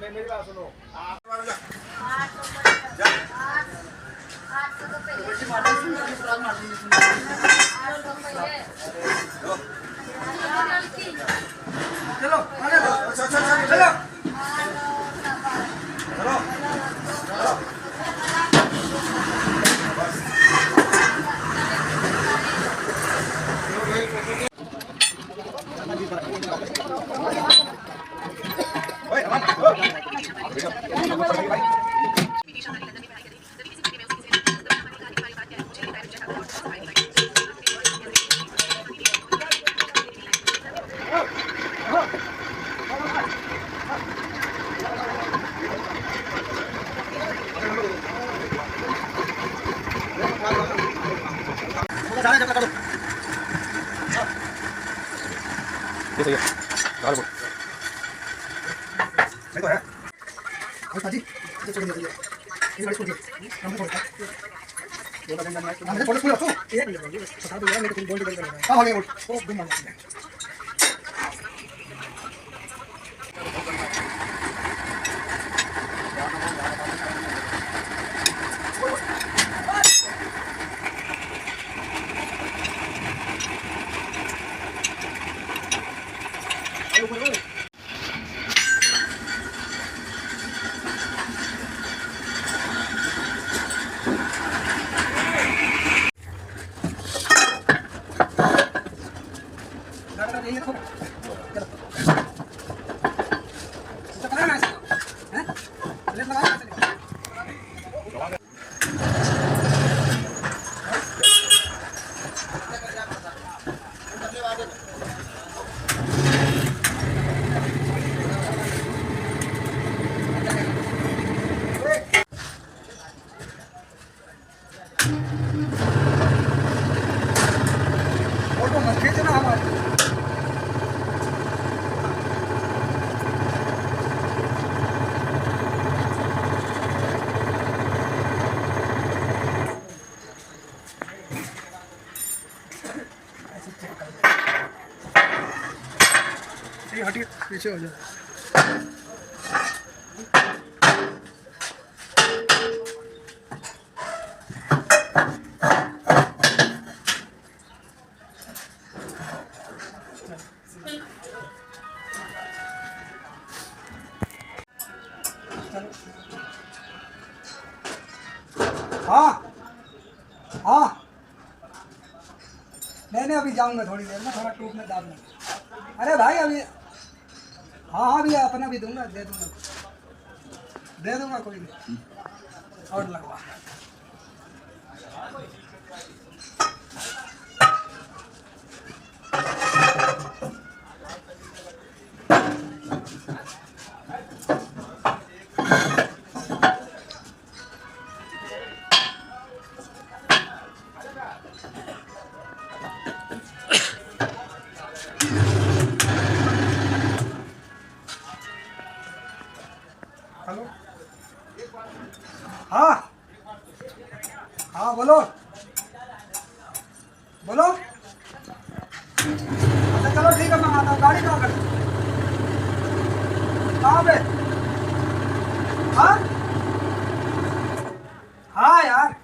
मेरी बात सुनो चलो चलो ये सही है डाल बोल सही तो है और ताजी ये छोड़ दीजिए ये वाली छोड़ दीजिए हम को बोलता ये बटन दबाना है हमने फोटो पूरा तो एक मिनट बता दो यार मेरे को बोल दे हां हो गया बोल ओ घुमा मार हटिए पीछे हो जाए हाँ हाँ नहीं अभी जाऊंगा थोड़ी देर में थोड़ा टूप में दाबना अरे भाई अभी हाँ हाँ भैया अपना भी दूंगा दे दूंगा कोई नहीं और लगवा हेलो हाँ हाँ बोलो बोलो अच्छा चलो ठीक है मैं आता हूँ गाड़ी कहाँ खड़ी कहाँ पे हाँ हाँ यार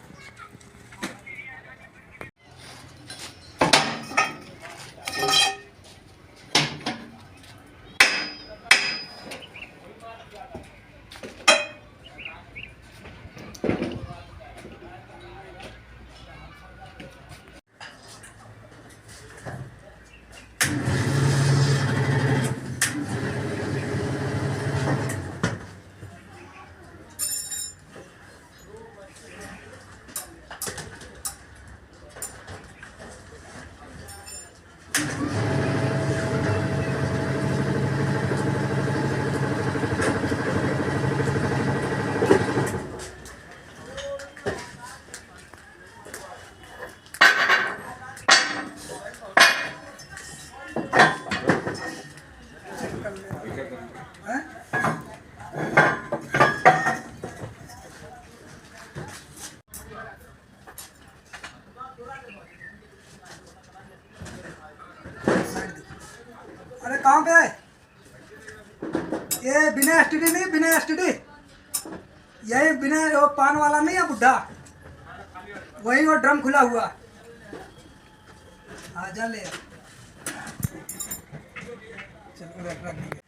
बिना एसटीडी नहीं, बिना एसटीडी, यही बिना वो पान वाला नहीं है बुढ़ा, वही वो ड्रम खुला हुआ। आजा ले चलो रख दीजिए।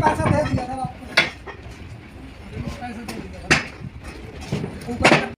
पैसा दे दिया था आपको, पैसा दे दिया था ऊपर